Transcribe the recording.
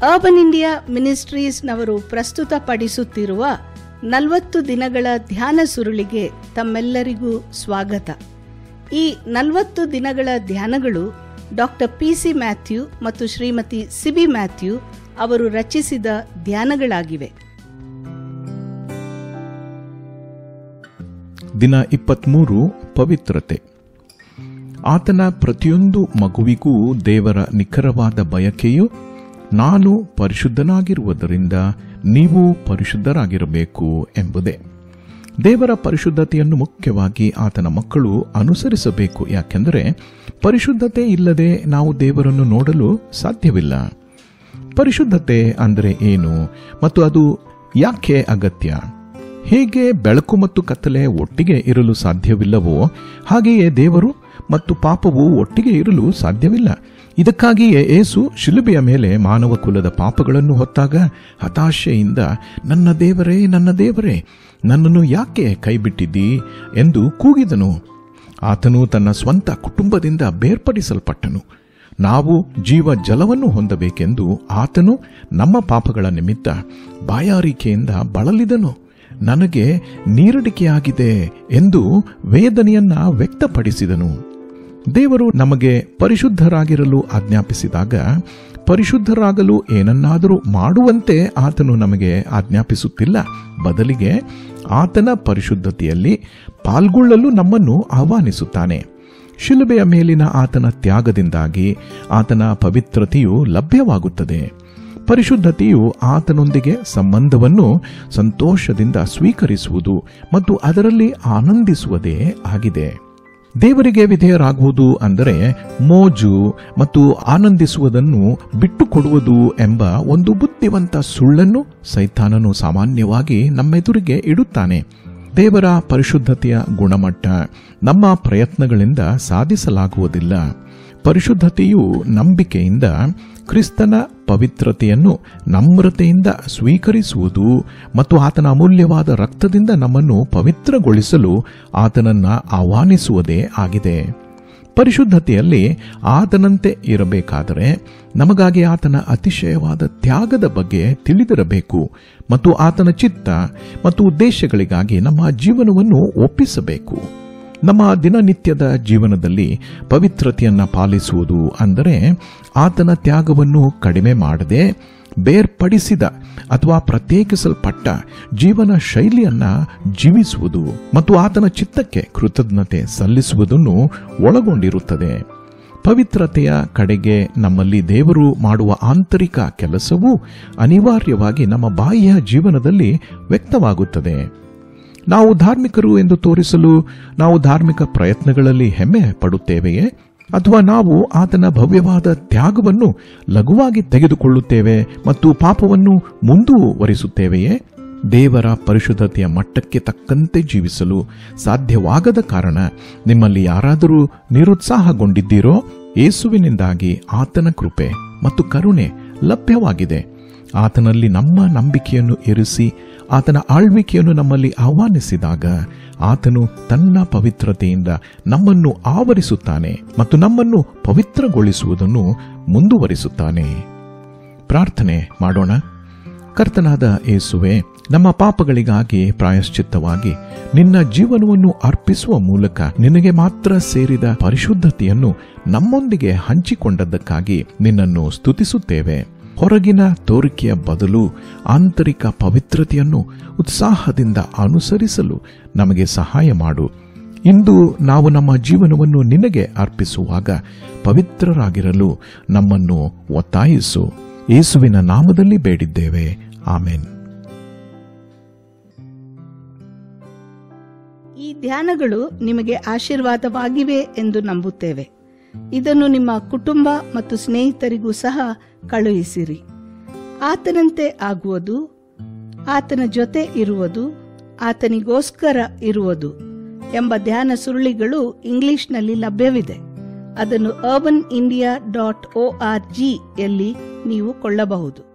Urban India ಮಿನಿಸ್ಟ್ರೀಸ್ನವರು ಪ್ರಸ್ತುತಪಡಿಸುತ್ತಿರುವ 40 ದಿನಗಳ ಧ್ಯಾನ ಸುರುಳಿಗೆ ತಮ್ಮೆಲ್ಲರಿಗೂ ಸ್ವಾಗತ. ಈ 40 ದಿನಗಳ ಧ್ಯಾನಗಳು ಡಾಕ್ಟರ್ PC ಮ್ಯಾಥ್ಯೂ ಮತ್ತು ಶ್ರೀಮತಿ ಸಿಬಿ ಮ್ಯಾಥ್ಯೂ ಅವರು ರಚಿಸಿದ ಧ್ಯಾನಗಳಾಗಿವೆ. ದಿನ 23 ಪವಿತ್ರತೆ. ಆತನ ಪ್ರತಿಯೊಂದು ಮಗುವಿಗೂ ದೇವರ ನಿಖರವಾದ ಬಯಕೆಯು ನಾನು ಪರಿಶುದ್ಧನಾಗಿರುವುದರಿಂದ ನೀವು ಪರಿಶುದ್ಧರಾಗಿರಬೇಕು ಎಂಬುದೇ. ದೇವರ ಪರಿಶುದ್ಧತೆಯನ್ನು ಮುಖ್ಯವಾಗಿ ಆತನ ಮಕ್ಕಳು ಅನುಸರಿಸಬೇಕು. ಯಾಕೆಂದರೆ ಪರಿಶುದ್ಧತೆ ಇಲ್ಲದೆ ನಾವು ದೇವರನ್ನು ನೋಡಲು ಸಾಧ್ಯವಿಲ್ಲ. ಪರಿಶುದ್ಧತೆ ಅಂದರೆ ಏನು ಮತ್ತು ಅದು ಯಾಕೆ ಅಗತ್ಯ? ಹೇಗೆ ಬೆಳಕು ಮತ್ತು ಕತ್ತಲೆ ಒಟ್ಟಿಗೆ ಇರಲು ಸಾಧ್ಯವಿಲ್ಲವೋ ಹಾಗೆಯೇ ದೇವರು ಮತ್ತು ಪಾಪವು ಒಟ್ಟಿಗೆ ಇರಲು ಸಾಧ್ಯವಿಲ್ಲ. ಇದಕ್ಕಾಗಿಯೇ ಯೇಸು ಶಿಲುಬೆಯ ಮೇಲೆ ಮಾನವ ಕುಲದ ಪಾಪಗಳನ್ನು ಹೊತ್ತಾಗ ಹತಾಶೆಯಿಂದ ನನ್ನ ದೇವರೇ ನನ್ನ ದೇವರೇ ನನ್ನನ್ನು ಯಾಕೆ ಕೈಬಿಟ್ಟಿದ್ದೀ ಎಂದು ಕೂಗಿದನು. ಆತನು ತನ್ನ ಸ್ವಂತ ಕುಟುಂಬದಿಂದ ಬೇರ್ಪಡಿಸಲ್ಪಟ್ಟನು. ನಾವು ಜೀವ ಜಲವನ್ನು ಹೊಂದಬೇಕೆಂದು ಆತನು ನಮ್ಮ ಪಾಪಗಳ ನಿಮಿತ್ತ ಬಾಯಾರಿಕೆಯಿಂದ ಬಳಲಿದನು. ನನಗೆ ನೀರಡಿಕೆಯಾಗಿದೆ ಎಂದು ವೇದನೆಯನ್ನ ವ್ಯಕ್ತಪಡಿಸಿದನು. ದೇವರು ನಮಗೆ ಪರಿಶುದ್ಧರಾಗಿರಲು ಆಜ್ಞಾಪಿಸಿದಾಗ ಪರಿಶುದ್ಧರಾಗಲು ಏನನ್ನಾದರೂ ಮಾಡುವಂತೆ ಆತನು ನಮಗೆ ಆಜ್ಞಾಪಿಸುತ್ತಿಲ್ಲ. ಬದಲಿಗೆ ಆತನ ಪರಿಶುದ್ಧತೆಯಲ್ಲಿ ಪಾಲ್ಗೊಳ್ಳಲು ನಮ್ಮನ್ನು ಆಹ್ವಾನಿಸುತ್ತಾನೆ. ಶಿಲುಬೆಯ ಮೇಲಿನ ಆತನ ತ್ಯಾಗದಿಂದಾಗಿ ಆತನ ಪವಿತ್ರತೆಯು ಲಭ್ಯವಾಗುತ್ತದೆ. ಪರಿಶುದ್ಧತೆಯು ಆತನೊಂದಿಗೆ ಸಂಬಂಧವನ್ನು ಸಂತೋಷದಿಂದ ಸ್ವೀಕರಿಸುವುದು ಮತ್ತು ಅದರಲ್ಲಿ ಆನಂದಿಸುವುದೇ ಆಗಿದೆ. ದೇವರಿಗೆ ವಿಧೇಯರಾಗುವುದು ಅಂದರೆ ಮೋಜು ಮತ್ತು ಆನಂದಿಸುವುದನ್ನು ಬಿಟ್ಟುಕೊಡುವುದು ಎಂಬ ಒಂದು ಬುದ್ಧಿವಂತ ಸುಳ್ಳನ್ನು ಸೈತಾನನು ಸಾಮಾನ್ಯವಾಗಿ ನಮ್ಮೆದುರಿಗೆ ಇಡುತ್ತಾನೆ. ದೇವರ ಪರಿಶುದ್ಧತೆಯ ಗುಣಮಟ್ಟ ನಮ್ಮ ಪ್ರಯತ್ನಗಳಿಂದ ಸಾಧಿಸಲಾಗುವುದಿಲ್ಲ. ಪರಿಶುದ್ಧತೆಯು ನಂಬಿಕೆಯಿಂದ ಕ್ರಿಸ್ತನ ಪವಿತ್ರತೆಯನ್ನು ನಮ್ರತೆಯಿಂದ ಸ್ವೀಕರಿಸುವುದು ಮತ್ತು ಆತನ ಅಮೂಲ್ಯವಾದ ರಕ್ತದಿಂದ ನಮ್ಮನ್ನು ಪವಿತ್ರಗೊಳಿಸಲು ಆತನನ್ನು ಆಹ್ವಾನಿಸುವುದೇ ಆಗಿದೆ. ಪರಿಶುದ್ಧತೆಯಲ್ಲಿ ಆತನಂತೆ ಇರಬೇಕಾದರೆ ನಮಗಾಗಿ ಆತನ ಅತಿಶಯವಾದ ತ್ಯಾಗದ ಬಗ್ಗೆ ತಿಳಿದಿರಬೇಕು ಮತ್ತು ಆತನ ಚಿತ್ತ ಮತ್ತು ಉದ್ದೇಶಗಳಿಗಾಗಿ ನಮ್ಮ ಜೀವನವನ್ನು ಒಪ್ಪಿಸಬೇಕು. ನಮ್ಮ ದಿನನಿತ್ಯದ ಜೀವನದಲ್ಲಿ ಪವಿತ್ರತೆಯನ್ನು ಪಾಲಿಸುವುದು ಅಂದರೆ ಆತನ ತ್ಯಾಗವನ್ನು ಕಡಿಮೆ ಮಾಡದೆ ಬೇರ್ಪಡಿಸಿದ ಅಥವಾ ಪ್ರತ್ಯೇಕಿಸಲ್ಪಟ್ಟ ಜೀವನ ಶೈಲಿಯನ್ನ ಜೀವಿಸುವುದು ಮತ್ತು ಆತನ ಚಿತ್ತಕ್ಕೆ ಕೃತಜ್ಞತೆ ಸಲ್ಲಿಸುವುದನ್ನು ಒಳಗೊಂಡಿರುತ್ತದೆ. ಪವಿತ್ರತೆಯ ಕಡೆಗೆ ನಮ್ಮಲ್ಲಿ ದೇವರು ಮಾಡುವ ಆಂತರಿಕ ಕೆಲಸವು ಅನಿವಾರ್ಯವಾಗಿ ನಮ್ಮ ಬಾಹ್ಯ ಜೀವನದಲ್ಲಿ ವ್ಯಕ್ತವಾಗುತ್ತದೆ. ನಾವು ಧಾರ್ಮಿಕರು ಎಂದು ತೋರಿಸಲು ನಾವು ಧಾರ್ಮಿಕ ಪ್ರಯತ್ನಗಳಲ್ಲಿ ಹೆಮ್ಮೆ ಪಡುತ್ತೇವೆಯೇ ಅಥವಾ ನಾವು ಆತನ ಭವ್ಯವಾದ ತ್ಯಾಗವನ್ನು ಲಘುವಾಗಿ ತೆಗೆದುಕೊಳ್ಳುತ್ತೇವೆ ಮತ್ತು ಪಾಪವನ್ನು ಮುಂದುವರಿಸುತ್ತೇವೆಯೇ? ದೇವರ ಪರಿಶುದ್ಧತೆಯ ಮಟ್ಟಕ್ಕೆ ತಕ್ಕಂತೆ ಜೀವಿಸಲು ಸಾಧ್ಯವಾಗದ ಕಾರಣ ನಿಮ್ಮಲ್ಲಿ ಯಾರಾದರೂ ನಿರುತ್ಸಾಹಗೊಂಡಿದ್ದೀರೋ? ಯೇಸುವಿನಿಂದಾಗಿ ಆತನ ಕೃಪೆ ಮತ್ತು ಕರುಣೆ ಲಭ್ಯವಾಗಿದೆ. ಆತನಲ್ಲಿ ನಮ್ಮ ನಂಬಿಕೆಯನ್ನು ಇರಿಸಿ ಆತನ ಆಳ್ವಿಕೆಯನ್ನು ನಮ್ಮಲ್ಲಿ ಆಹ್ವಾನಿಸಿದಾಗ ಆತನು ತನ್ನ ಪವಿತ್ರತೆಯಿಂದ ನಮ್ಮನ್ನು ಆವರಿಸುತ್ತಾನೆ ಮತ್ತು ನಮ್ಮನ್ನು ಪವಿತ್ರಗೊಳಿಸುವುದನ್ನು ಮುಂದುವರಿಸುತ್ತಾನೆ. ಪ್ರಾರ್ಥನೆ ಮಾಡೋಣ. ಕರ್ತನಾದ ಯೇಸುವೆ, ನಮ್ಮ ಪಾಪಗಳಿಗಾಗಿ ಪ್ರಾಯಶ್ಚಿತ್ತವಾಗಿ ನಿನ್ನ ಜೀವನವನ್ನು ಅರ್ಪಿಸುವ ಮೂಲಕ ನಿನಗೆ ಮಾತ್ರ ಸೇರಿದ ಪರಿಶುದ್ಧತೆಯನ್ನು ನಮ್ಮೊಂದಿಗೆ ಹಂಚಿಕೊಂಡದ್ದಕ್ಕಾಗಿ ನಿನ್ನನ್ನು ಸ್ತುತಿಸುತ್ತೇವೆ. ಹೊರಗಿನ ತೋರಿಕೆಯ ಬದಲು ಆಂತರಿಕ ಪವಿತ್ರತೆಯನ್ನು ಉತ್ಸಾಹದಿಂದ ಅನುಸರಿಸಲು ನಮಗೆ ಸಹಾಯ ಮಾಡು. ಇಂದು ನಾವು ನಮ್ಮ ಜೀವನವನ್ನು ನಿನಗೆ ಅರ್ಪಿಸುವಾಗ ಪವಿತ್ರರಾಗಿರಲು ನಮ್ಮನ್ನು ಒತ್ತಾಯಿಸು. ಯೇಸುವಿನ ನಾಮದಲ್ಲಿ ಬೇಡಿದ್ದೇವೆ, ಆಮೆನ್. ಈ ಧ್ಯಾನಗಳು ನಿಮಗೆ ಆಶೀರ್ವಾದವಾಗಿವೆ ಎಂದು ನಂಬುತ್ತೇವೆ. ಇದನ್ನು ನಿಮ್ಮ ಕುಟುಂಬ ಮತ್ತು ಸ್ನೇಹಿತರಿಗೂ ಸಹ ಕಳುಹಿಸಿರಿ. ಆತನಂತೆ ಆಗುವುದು, ಆತನ ಜೊತೆ ಇರುವುದು, ಆತನಿಗೋಸ್ಕರ ಇರುವುದು ಎಂಬ ಧ್ಯಾನ ಸುರುಳಿಗಳು ಇಂಗ್ಲಿಷ್ನಲ್ಲಿ ಲಭ್ಯವಿದೆ. ಅದನ್ನು urbanindia.org ಯಲ್ಲಿ ನೀವು ಕೊಳ್ಳಬಹುದು.